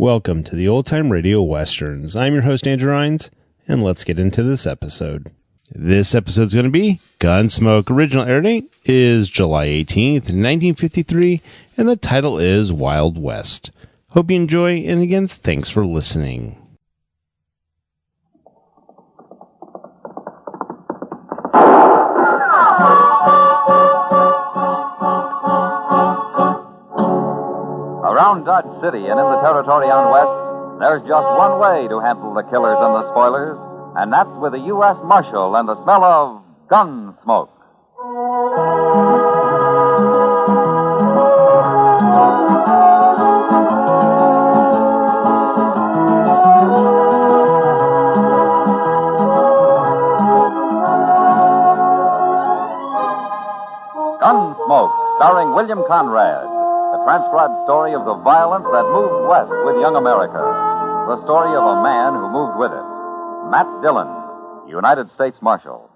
Welcome to the Old Time Radio Westerns. I'm your host, Andrew Rhynes, and let's get into this episode. This episode's going to be Gunsmoke. Original air date is July 18th, 1953, and the title is Wild West. Hope you enjoy, and again, thanks for listening. Around Dodge City and in the territory out west, there's just one way to handle the killers and the spoilers, and that's with a U.S. Marshal and the smell of Gunsmoke. Gunsmoke, starring William Conrad. The transcribed story of the violence that moved west with young America. The story of a man who moved with it. Matt Dillon, United States Marshal.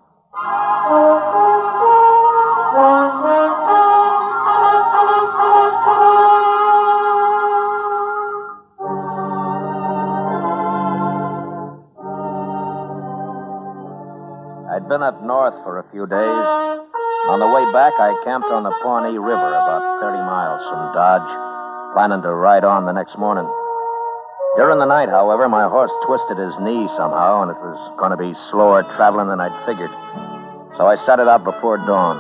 I'd been up north for a few days. On the way back, I camped on the Pawnee River about 30 miles from Dodge, planning to ride on the next morning. During the night, however, my horse twisted his knee somehow, and it was going to be slower traveling than I'd figured. So I started out before dawn.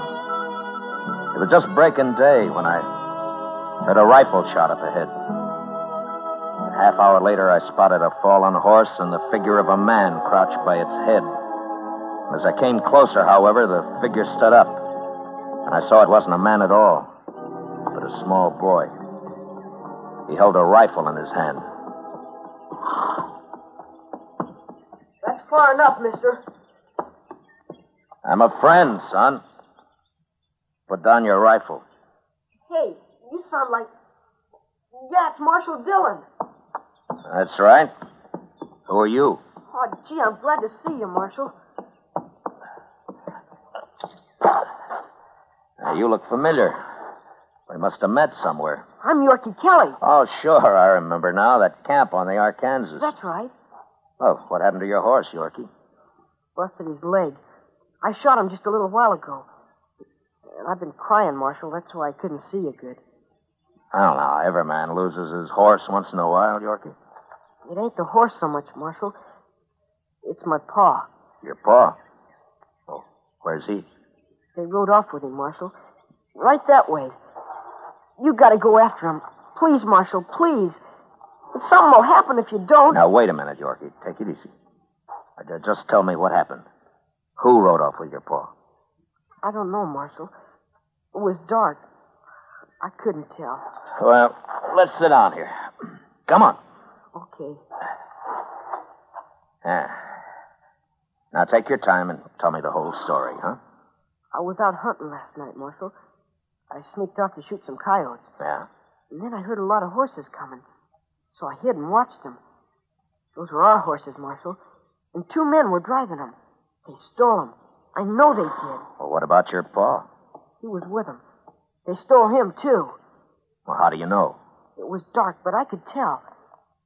It was just breaking day when I heard a rifle shot up ahead. A half hour later, I spotted a fallen horse and the figure of a man crouched by its head. As I came closer, however, the figure stood up. And I saw it wasn't a man at all, but a small boy. He held a rifle in his hand. That's far enough, mister. I'm a friend, son. Put down your rifle. Hey, you sound like... Yeah, it's Marshal Dillon. That's right. Who are you? Oh, gee, I'm glad to see you, Marshal. Now, you look familiar. We must have met somewhere. I'm Yorkie Kelly. Oh, sure, I remember now. That camp on the Arkansas. That's right. Oh, what happened to your horse, Yorkie? Busted his leg. I shot him just a little while ago. And I've been crying, Marshal. That's why I couldn't see you good. I don't know. Every man loses his horse once in a while, Yorkie. It ain't the horse so much, Marshal. It's my paw. Your paw? Oh, where's he? They rode off with him, Marshal. Right that way. You gotta go after him. Please, Marshal, please. Something will happen if you don't. Now, wait a minute, Yorkie. Take it easy. Just tell me what happened. Who rode off with your paw? I don't know, Marshal. It was dark. I couldn't tell. Well, let's sit down here. Come on. Okay. Now, take your time and tell me the whole story, huh? I was out hunting last night, Marshal. I sneaked off to shoot some coyotes. Yeah? And then I heard a lot of horses coming. So I hid and watched them. Those were our horses, Marshal. And 2 men were driving them. They stole them. I know they did. Well, what about your paw? He was with them. They stole him, too. Well, how do you know? It was dark, but I could tell.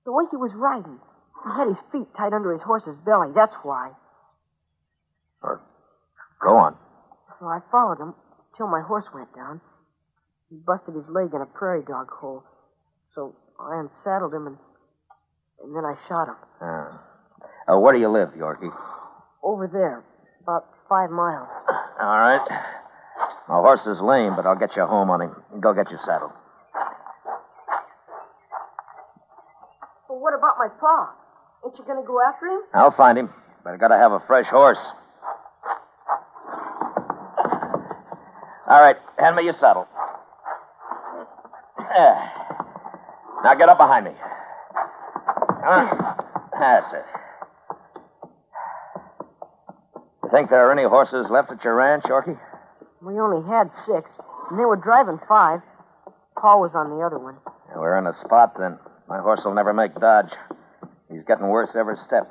The way he was riding. He had his feet tied under his horse's belly. That's why. Go on. Well, I followed him till my horse went down. He busted his leg in a prairie dog hole. So I unsaddled him and then I shot him. Where do you live, Yorkie? Over there, about 5 miles. All right. My horse is lame, but I'll get you home on him. Go get your saddle. Well, what about my paw? Ain't you going to go after him? I'll find him, but I gotta have a fresh horse. All right, hand me your saddle. Now get up behind me. That's it. You think there are any horses left at your ranch, Yorkie? We only had 6, and they were driving 5. Paul was on the other one. Yeah, we're in a spot, then. My horse will never make Dodge. He's getting worse every step.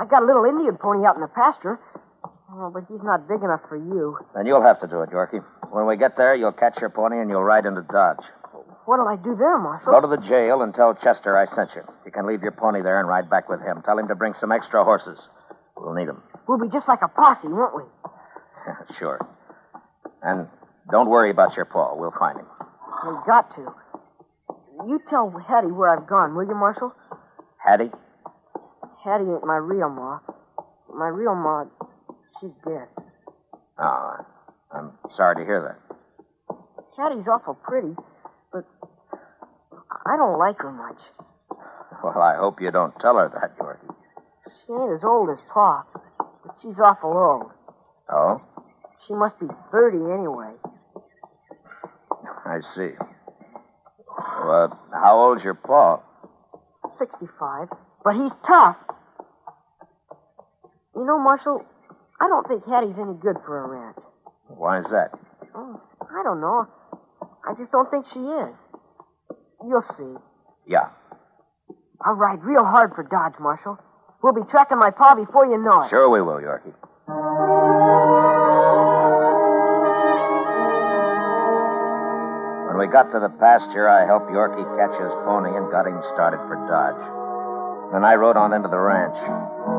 I got a little Indian pony out in the pasture. Oh, but he's not big enough for you. Then you'll have to do it, Yorkie. When we get there, you'll catch your pony and you'll ride into Dodge. What'll I do there, Marshal? Go to the jail and tell Chester I sent you. You can leave your pony there and ride back with him. Tell him to bring some extra horses. We'll need them. We'll be just like a posse, won't we? Sure. And don't worry about your paw. We'll find him. We got to. You tell Hattie where I've gone, will you, Marshal? Hattie? Hattie ain't my real ma. My real ma, she's dead. Oh, I'm sorry to hear that. Hattie's awful pretty, but I don't like her much. Well, I hope you don't tell her that, Yorkie. She ain't as old as Pa, but she's awful old. Oh? She must be 30 anyway. I see. Well, how old's your pa? 65. But he's tough. You know, Marshal, I don't think Hattie's any good for a ranch. Why is that? Oh, I don't know. I just don't think she is. You'll see. Yeah. I'll ride real hard for Dodge, Marshal. We'll be tracking my pa before you know it. Sure we will, Yorkie. When we got to the pasture, I helped Yorkie catch his pony and got him started for Dodge. Then I rode on into the ranch,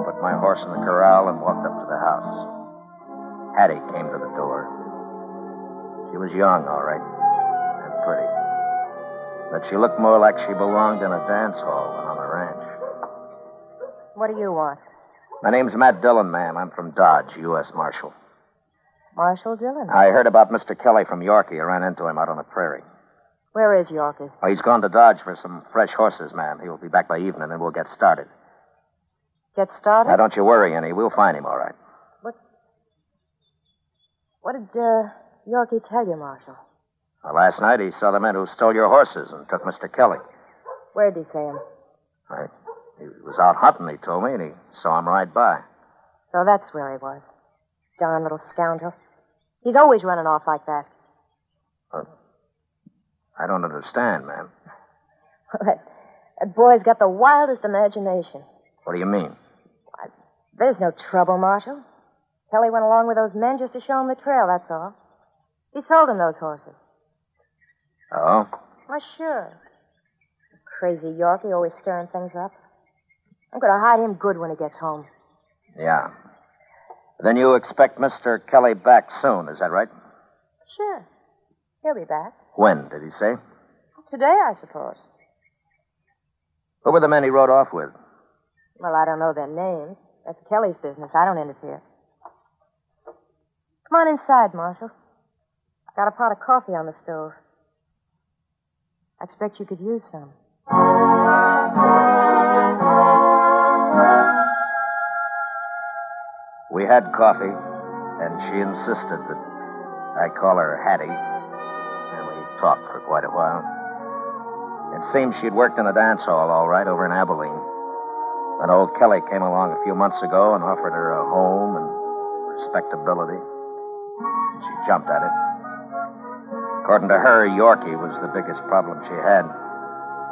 put my horse in the corral, and walked up to the house. Hattie came to the door. She was young, all right, and pretty. But she looked more like she belonged in a dance hall than on a ranch. What do you want? My name's Matt Dillon, ma'am. I'm from Dodge, U.S. Marshal. Marshal Dillon. I heard about Mr. Kelly from Yorkie. I ran into him out on the prairie. Where is Yorkie? Oh, he's gone to Dodge for some fresh horses, ma'am. He'll be back by evening, and we'll get started. Get started? Now, don't you worry any. We'll find him, all right. What did Yorkie tell you, Marshal? Well, last night he saw the men who stole your horses and took Mr. Kelly. Where'd he see him? Right. He was out hunting, he told me, and he saw him ride by. So that's where he was. Darn little scoundrel. He's always running off like that. I don't understand, ma'am. That boy's got the wildest imagination. What do you mean? There's no trouble, Marshal. Kelly went along with those men just to show him the trail, that's all. He sold him those horses. Oh? Why, sure. Crazy Yorkie, always stirring things up. I'm going to hide him good when he gets home. Yeah. Then you expect Mr. Kelly back soon, is that right? Sure. He'll be back. When, did he say? Today, I suppose. Who were the men he rode off with? Well, I don't know their names. That's Kelly's business. I don't interfere. Come on inside, Marshal. Got a pot of coffee on the stove. I expect you could use some. We had coffee, and she insisted that I call her Hattie, and we talked for quite a while. It seemed she'd worked in a dance hall, all right, over in Abilene. Then old Kelly came along a few months ago and offered her a home and respectability. And she jumped at it. According to her, Yorkie was the biggest problem she had,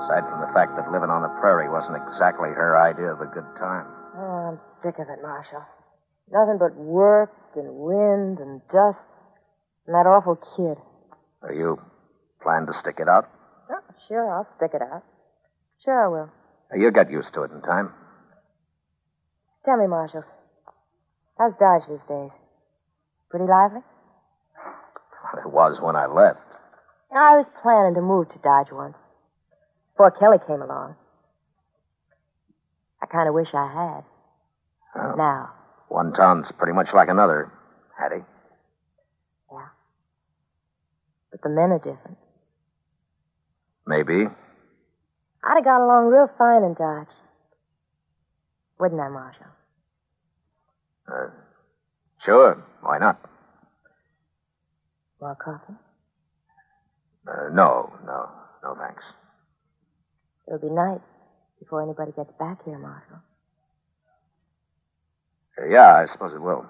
aside from the fact that living on the prairie wasn't exactly her idea of a good time. Oh, I'm sick of it, Marshal. Nothing but work and wind and dust and that awful kid. Are you plan to stick it out? Oh, sure, I'll stick it out. Sure I will. You'll get used to it in time. Tell me, Marshal, how's Dodge these days? Pretty lively? It was when I left. I was planning to move to Dodge once, before Kelly came along. I kind of wish I had. Oh. Now. One town's pretty much like another, Hattie. Yeah. But the men are different. Maybe. I'd have got along real fine in Dodge. Wouldn't I, Marshal? Sure. Why not? More coffee? No, thanks. It'll be night before anybody gets back here, Marshal. Yeah, I suppose it will.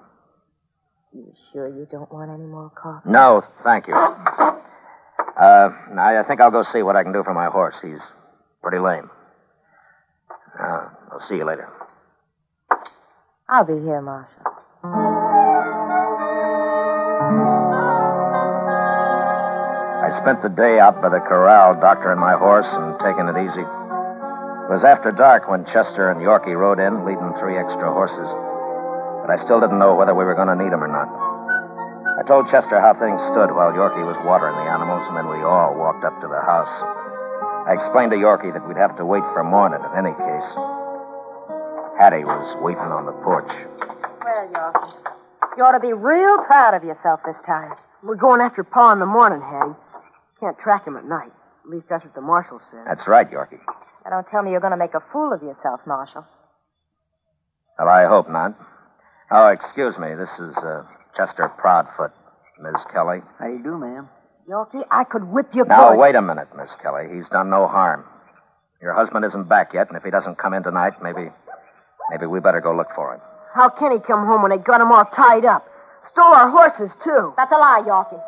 You sure you don't want any more coffee? No, thank you. I think I'll go see what I can do for my horse. He's pretty lame. I'll see you later. I'll be here, Marshal. I I spent the day out by the corral doctoring my horse and taking it easy. It was after dark when Chester and Yorkie rode in, leading 3 extra horses. But I still didn't know whether we were going to need them or not. I told Chester how things stood while Yorkie was watering the animals, and then we all walked up to the house. I explained to Yorkie that we'd have to wait for morning in any case. Hattie was waiting on the porch. Well, Yorkie, you ought to be real proud of yourself this time. We're going after Pa in the morning, Hattie. Can't track him at night. At least that's what the marshal said. That's right, Yorkie. Now, don't tell me you're going to make a fool of yourself, Marshal. Well, I hope not. Oh, excuse me. This is Chester Proudfoot, Miss Kelly. How do you do, ma'am? Yorkie, I could whip you Now, good. wait a minute, Miss Kelly. He's done no harm. Your husband isn't back yet, and if he doesn't come in tonight, maybe we better go look for him. How can he come home when they got him all tied up? Stole our horses, too. That's a lie, Yorkie.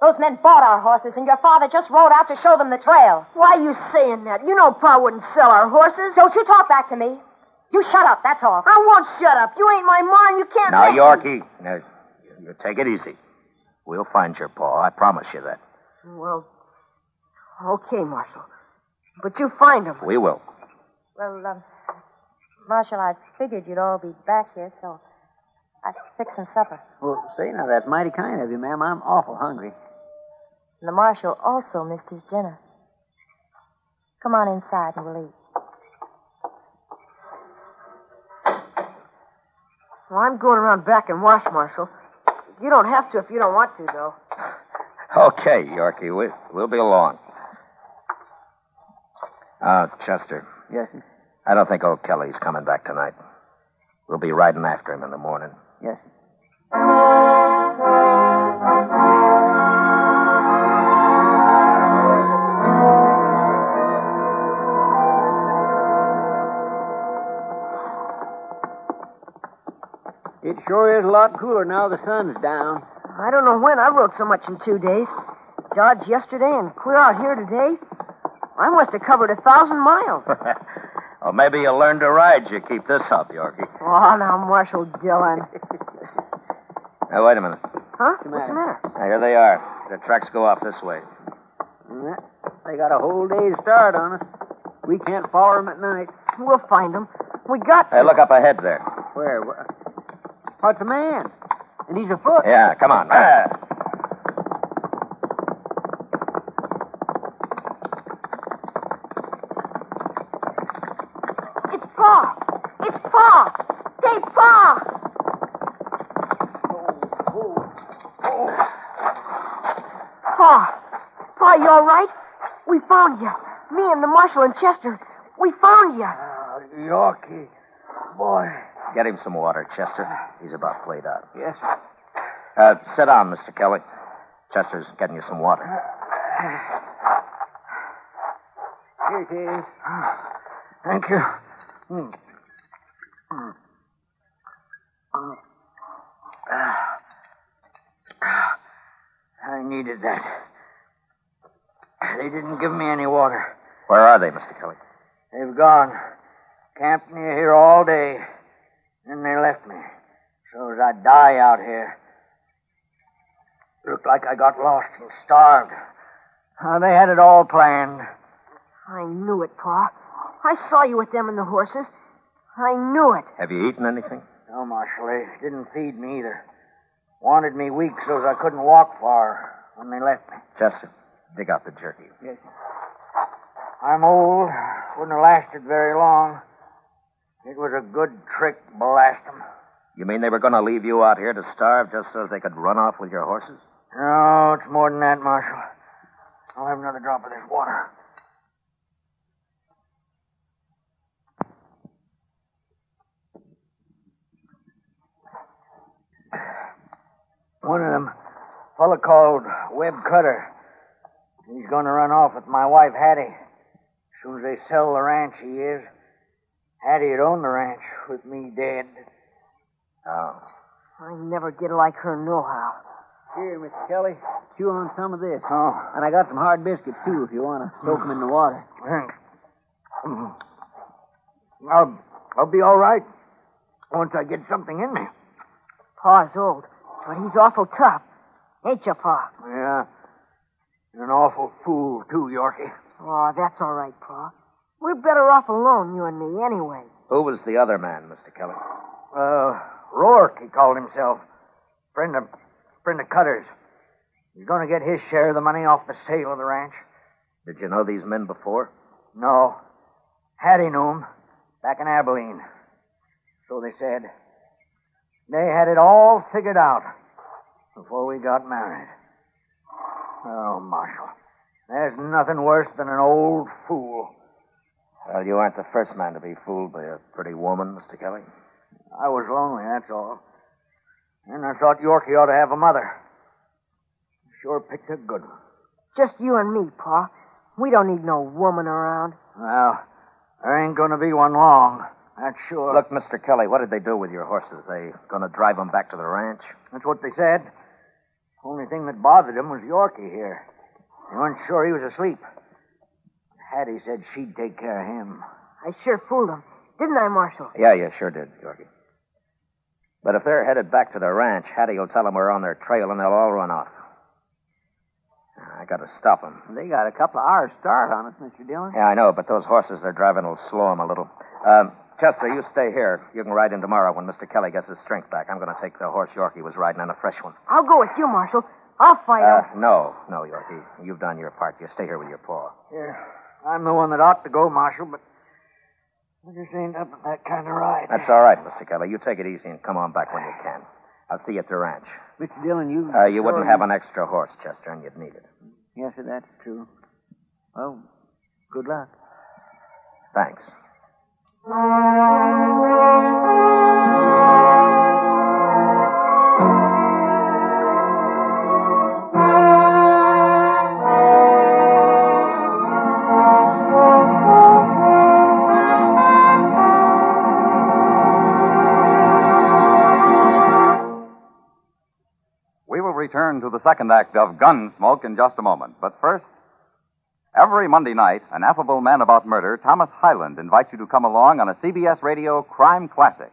Those men bought our horses, and your father just rode out to show them the trail. Why are you saying that? You know Pa wouldn't sell our horses. Don't you talk back to me. You shut up, that's all. I won't shut up. You ain't my ma, and you can't Now, make me. Yorkie, now, you take it easy. We'll find your Pa. I promise you that. Well, okay, Marshal. But you find him. We will. Well, Marshal, I figured you'd all be back here, so I fixed some supper. Well, say, now, that's mighty kind of you, ma'am. I'm awful hungry. And the Marshal also missed his dinner. Come on inside and we'll eat. Well, I'm going around back and wash, Marshal. You don't have to if you don't want to, though. Okay, Yorkie. We'll be along. Chester. Yes, sir. I don't think old Kelly's coming back tonight. We'll be riding after him in the morning. Yes, sir. It sure is a lot cooler now the sun's down. I don't know when I rode so much in 2 days. Dodge yesterday and clear out here today. I must have covered 1,000 miles. Well, maybe you'll learn to ride. You keep this up, Yorkie. Oh, now, Marshal Dillon. Now, wait a minute. Huh? What's the matter? Now, here they are. The tracks go off this way. They got a whole day's start on us. We can't follow them at night. We'll find them. We got to. Hey, look up ahead there. Where? What's a man? And he's afoot. Yeah, come on. It's Pa! It's Pa! Hey, Pa! Pa, you all right? We found you. Me and the Marshal and Chester. We found you. Yorkie. Boy. Get him some water, Chester. He's about played out. Yes, sir. Sit down, Mr. Kelly. Chester's getting you some water. Here it is. Thank you. I needed that. They didn't give me any water. Where are they, Mr. Kelly? They've gone. Camped near here all day. Then they left me. So as I'd die out here. Looked like I got lost and starved. They had it all planned. I knew it, Pa. I saw you with them and the horses. I knew it. Have you eaten anything? No, Marshal, they didn't feed me either. Wanted me weak so as I couldn't walk far when they left me. Chester, dig out the jerky. Yes. I'm old. Wouldn't have lasted very long. It was a good trick, blast 'em. You mean they were going to leave you out here to starve just so they could run off with your horses? No, it's more than that, Marshal. I'll have another drop of this water. One of them, a fella called Webb Cutter. He's going to run off with my wife, Hattie. As soon as they sell the ranch, he is. Hattie'd own the ranch with me dead. Oh. I never did like her nohow. Here, Mr. Kelly, chew on some of this. Oh. And I got some hard biscuits, too, if you want to soak them in the water. Thanks. I'll be all right once I get something in me. Pa's old, but he's awful tough. Ain't you, Pa? Yeah. You're an awful fool, too, Yorkie. Oh, that's all right, Pa. We're better off alone, you and me, anyway. Who was the other man, Mr. Kelly? Rourke, he called himself. Friend of Cutter's. He's going to get his share of the money off the sale of the ranch. Did you know these men before? No. Hattie knew him, back in Abilene. So they said. They had it all figured out before we got married. Oh, Marshal, there's nothing worse than an old fool. Well, you aren't the first man to be fooled by a pretty woman, Mr. Kelly. I was lonely, that's all. And I thought Yorkie ought to have a mother. Sure picked a good one. Just you and me, Pa. We don't need no woman around. Well, there ain't going to be one long, that's sure. Look, Mr. Kelly, what did they do with your horses? They going to drive them back to the ranch? That's what they said. Only thing that bothered him was Yorkie here. They weren't sure he was asleep. Hattie said she'd take care of him. I sure fooled them. Didn't I, Marshal? Yeah, you sure did, Yorkie. But if they're headed back to the ranch, Hattie will tell them we're on their trail and they'll all run off. I got to stop them. They got a couple of hours start on us, Mr. Dillon. Yeah, I know, but those horses they're driving will slow them a little. Chester, you stay here. You can ride in tomorrow when Mr. Kelly gets his strength back. I'm going to take the horse Yorkie was riding on a fresh one. I'll go with you, Marshal. I'll fight him. No, Yorkie. You've done your part. You stay here with your paw. Yeah, I'm the one that ought to go, Marshal, but I just ain't up at that kind of ride. That's all right, Mr. Kelly. You take it easy and come on back when you can. I'll see you at the ranch. Mr. Dillon, you wouldn't have an extra horse, Chester, and you'd need it. Yes, sir, that's true. Well, good luck. Thanks. Return to the second act of Gunsmoke in just a moment. But first, every Monday night, an affable man about murder, Thomas Hyland, invites you to come along on a CBS Radio crime classic.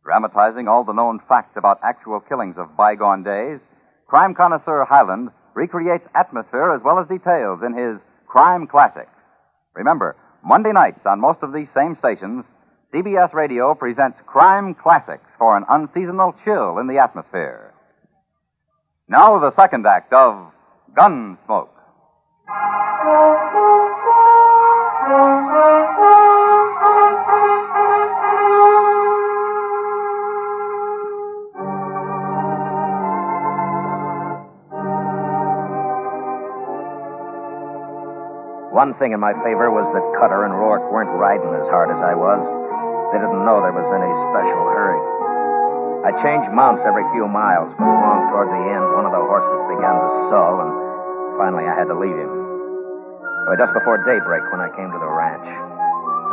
Dramatizing all the known facts about actual killings of bygone days, crime connoisseur Hyland recreates atmosphere as well as details in his crime classics. Remember, Monday nights on most of these same stations, CBS Radio presents crime classics for an unseasonal chill in the atmosphere. Now the second act of Gunsmoke. One thing in my favor was that Cutter and Rourke weren't riding as hard as I was. They didn't know there was any special hurry. I changed mounts every few miles, but along toward the end, one of the horses began to sull, and finally I had to leave him. It was just before daybreak when I came to the ranch.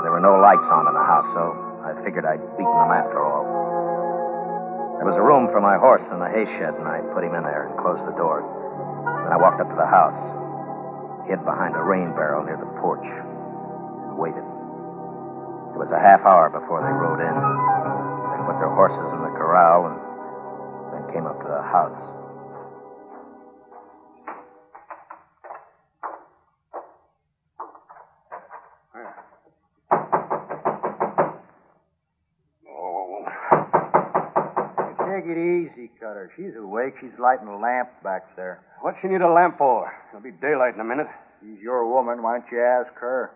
There were no lights on in the house, so I figured I'd beaten them after all. There was a room for my horse in the hay shed, and I put him in there and closed the door. Then I walked up to the house, hid behind a rain barrel near the porch, and waited. It was a half hour before they rode in. They put their horses in the corral and then came up to the house. Take it easy, Cutter. She's awake. She's lighting a lamp back there. What's she need a lamp for? It'll be daylight in a minute. She's your woman. Why don't you ask her?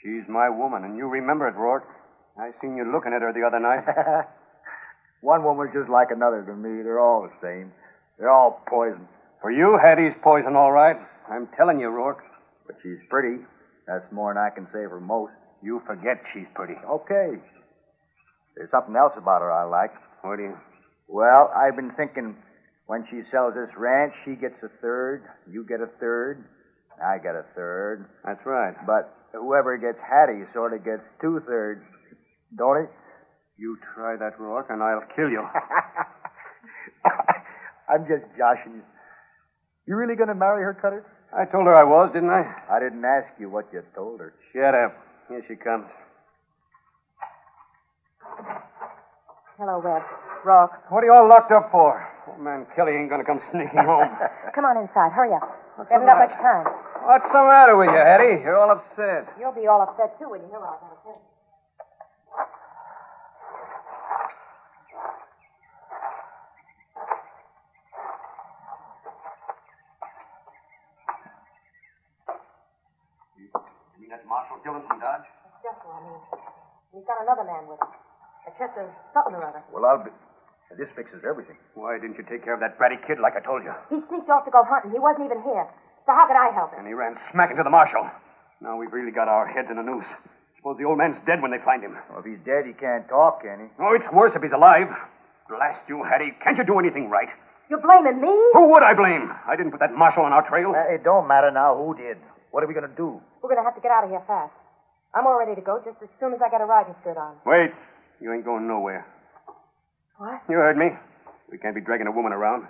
She's my woman, and you remember it, Rourke. I seen you looking at her the other night. One woman's just like another to me. They're all the same. They're all poison. For you, Hattie's poison, all right. I'm telling you, Rourke. But she's pretty. That's more than I can say for most. You forget she's pretty. Okay. There's something else about her I like. What do you... Well, I've been thinking when she sells this ranch, she gets a third, you get a third, I get a third. That's right. But whoever gets Hattie sort of gets 2/3, don't he? You try that, Rourke, and I'll kill you. I'm just joshing you. You really going to marry her, Cutter? I told her I was, didn't I? I didn't ask you what you told her. Shut up. Here she comes. Hello, Webb. Rourke. What are you all locked up for? Man, Kelly ain't gonna come sneaking home. Come on inside. Hurry up. We haven't got much time. What's the matter with you, Hetty? You're all upset. You'll be all upset, too, when you hear what I gotta say. You mean that Marshal Dillon from Dodge? That's just what I mean. He's got another man with him. A Chester something or other. Well, I'll be... This fixes everything. Why didn't you take care of that bratty kid like I told you? He sneaked off to go hunting. He wasn't even here. So how could I help him? And he ran smack into the Marshal. Now we've really got our heads in a noose. Suppose the old man's dead when they find him. Well, if he's dead, he can't talk, can he? Oh, it's worse if he's alive. Blast you, Hattie. Can't you do anything right? You're blaming me? Who would I blame? I didn't put that Marshal on our trail. It don't matter now who did. What are we going to do? We're going to have to get out of here fast. I'm all ready to go just as soon as I get a riding skirt on. Wait. You ain't going nowhere. What? You heard me. We can't be dragging a woman around.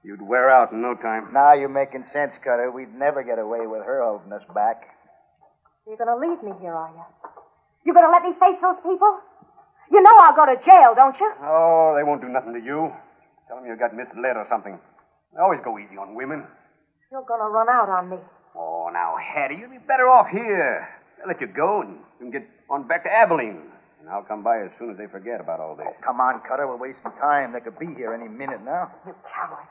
You'd wear out in no time. Now you're making sense, Cutter. We'd never get away with her holding us back. You're going to leave me here, are you? You're going to let me face those people? You know I'll go to jail, don't you? Oh, they won't do nothing to you. Tell them you got misled or something. They always go easy on women. You're going to run out on me. Oh, now, Hattie, you'd be better off here. They'll let you go and you can get on back to Abilene. And I'll come by as soon as they forget about all this. Oh, come on, Cutter. We're wasting time. They could be here any minute now. You cowards.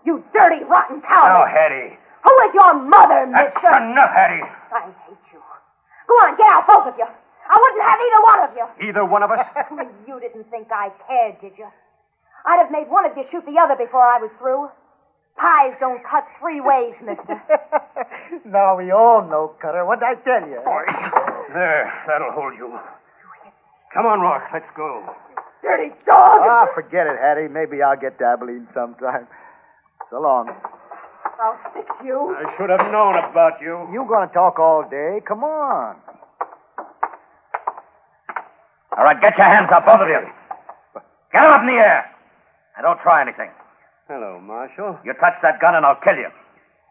You dirty, rotten Now, cowards. Hattie. Who is your mother, That's mister? enough, Hattie. I hate you. Go on, get out, both of you. I wouldn't have either one of you. Either one of us? You didn't think I cared, did you? I'd have made one of you shoot the other before I was through. Pies don't cut three ways, mister. Now we all know, Cutter. What'd I tell you? There, that'll hold you. Come on, Rourke, let's go. Dirty dog! Ah, forget it, Hattie. Maybe I'll get to Abilene sometime. So long. I'll fix you. I should have known about you. You gonna talk all day? Come on. All right, get your hands up, both of you. Get them up in the air. And don't try anything. Hello, Marshal. You touch that gun and I'll kill you.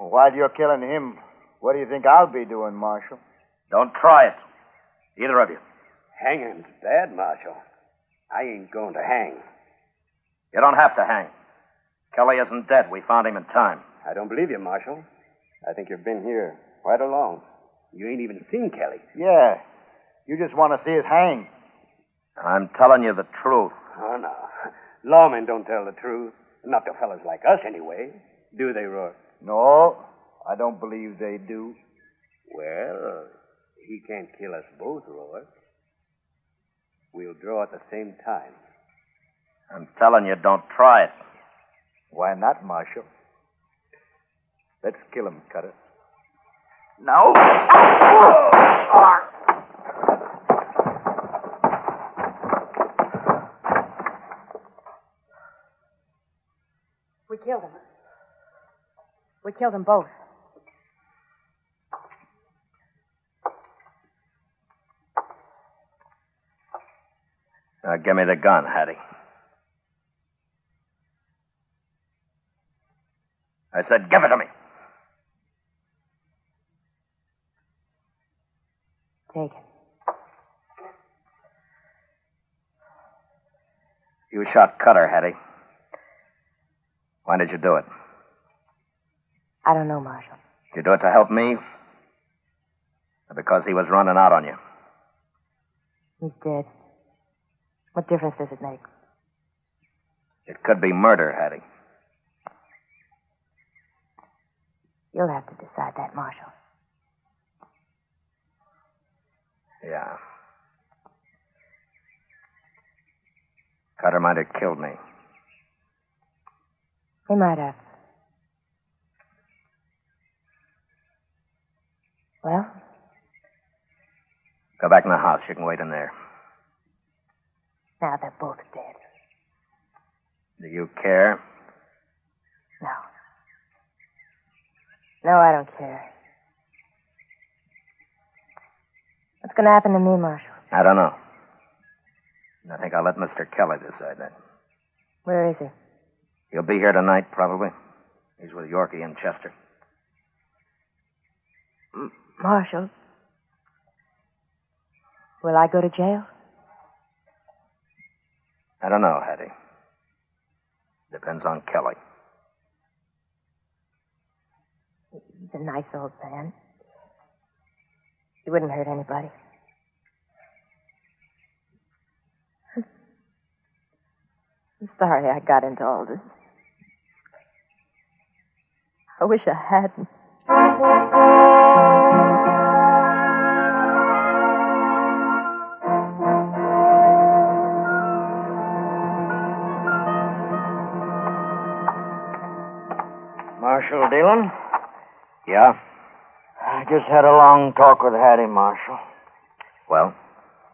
Well, while you're killing him, what do you think I'll be doing, Marshal? Don't try it. Either of you. Hanging's bad, Marshal. I ain't going to hang. You don't have to hang. Kelly isn't dead. We found him in time. I don't believe you, Marshal. I think you've been here quite along. You ain't even seen Kelly. Yeah. You just want to see us hang. I'm telling you the truth. Oh, no. Lawmen don't tell the truth. Not to fellas like us, anyway. Do they, Rourke? No, I don't believe they do. Well, he can't kill us both, Rourke. We'll draw at the same time. I'm telling you, don't try it. Why not, Marshal? Let's kill him, Cutter. No. We killed him. We killed them both. Now, give me the gun, Hattie. I said, give it to me. Take it. You shot Cutter, Hattie. Why did you do it? I don't know, Marshal. Did you do it to help me? Or because he was running out on you? He's dead. What difference does it make? It could be murder, Hattie. You'll have to decide that, Marshal. Yeah. Cutter might have killed me. He might have. Well? Go back in the house. You can wait in there. Now they're both dead. Do you care? No. No, I don't care. What's going to happen to me, Marshal? I don't know. I think I'll let Mr. Kelly decide that. Where is he? He'll be here tonight, probably. He's with Yorkie and Chester. Marshal, will I go to jail? I don't know, Hattie. Depends on Kelly. He's a nice old man. He wouldn't hurt anybody. I'm sorry I got into all this. I wish I hadn't. Marshal Dillion? Yeah? I just had a long talk with Hattie, Marshal. Well?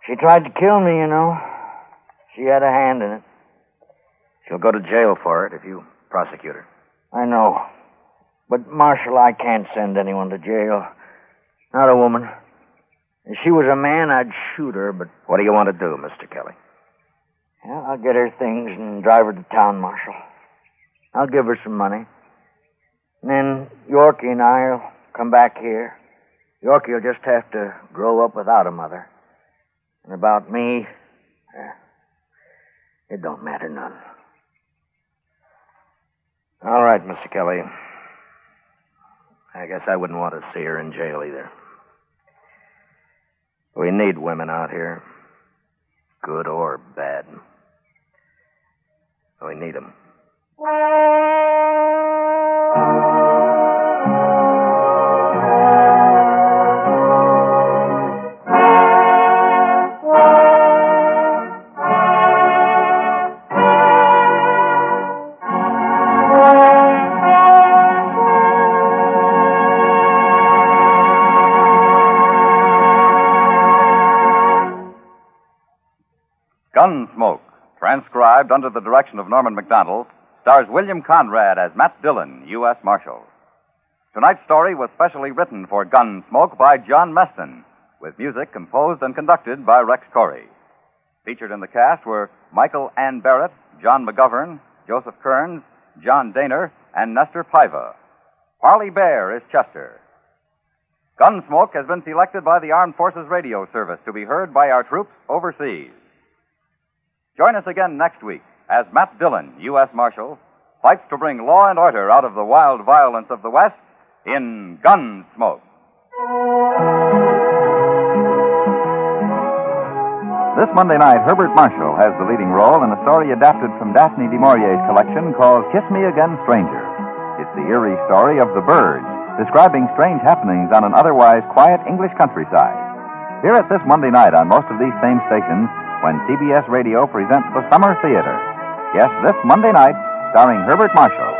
She tried to kill me, you know. She had a hand in it. She'll go to jail for it if you prosecute her. I know. But, Marshal, I can't send anyone to jail. Not a woman. If she was a man, I'd shoot her, but... What do you want to do, Mr. Kelly? Yeah, I'll get her things and drive her to town, Marshal. I'll give her some money. And then Yorkie and I'll come back here. Yorkie will just have to grow up without a mother. And about me, it don't matter none. All right, Mr. Kelly. I guess I wouldn't want to see her in jail either. We need women out here, good or bad. We need them. Gunsmoke, transcribed under the direction of Norman Macdonnell, stars William Conrad as Matt Dillon, U.S. Marshal. Tonight's story was specially written for Gunsmoke by John Meston, with music composed and conducted by Rex Koury. Featured in the cast were Michael Ann Berret, John McGovern, Joseph Kearns, John Dehner, and Nestor Paiva. Parley Baer is Chester. Gunsmoke has been selected by the Armed Forces Radio Service to be heard by our troops overseas. Join us again next week as Matt Dillon, U.S. Marshal, fights to bring law and order out of the wild violence of the West in Gunsmoke. This Monday night, Herbert Marshall has the leading role in a story adapted from Daphne du Maurier's collection called Kiss Me Again, Stranger. It's the eerie story of the birds, describing strange happenings on an otherwise quiet English countryside. Hear it this Monday night on most of these same stations when CBS Radio presents the Summer Theater. Yes, this Monday night, starring Herbert Marshall.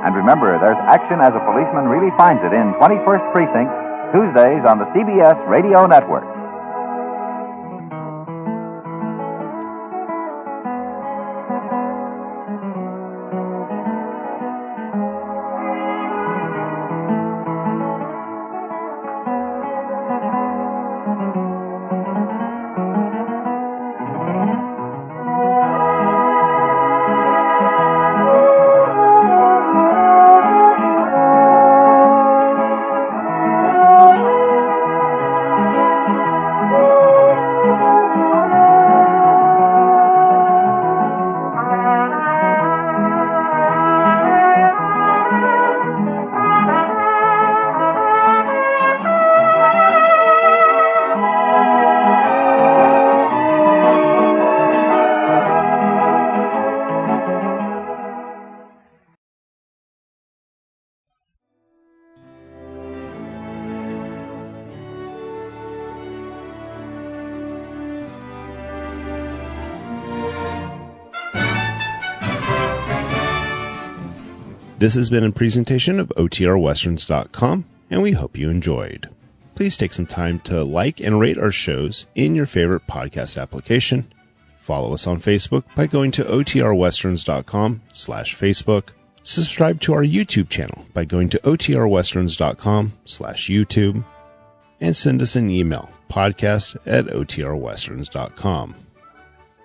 And remember, there's action as a policeman really finds it in 21st Precinct, Tuesdays on the CBS Radio Network. This has been a presentation of OTRWesterns.com, and we hope you enjoyed. Please take some time to like and rate our shows in your favorite podcast application. Follow us on Facebook by going to OTRWesterns.com/Facebook. Subscribe to our YouTube channel by going to OTRWesterns.com/YouTube. And send us an email, podcast@OTRWesterns.com.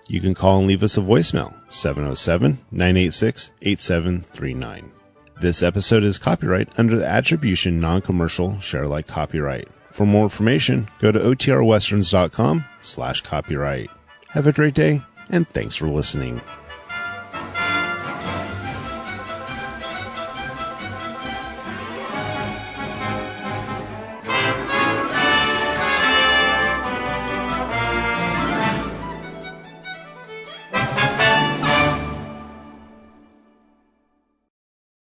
You can call and leave us a voicemail, 707-986-8739. This episode is copyright under the Attribution Non-Commercial Share-alike copyright. For more information, go to OTRWesterns.com/copyright. Have a great day, and thanks for listening.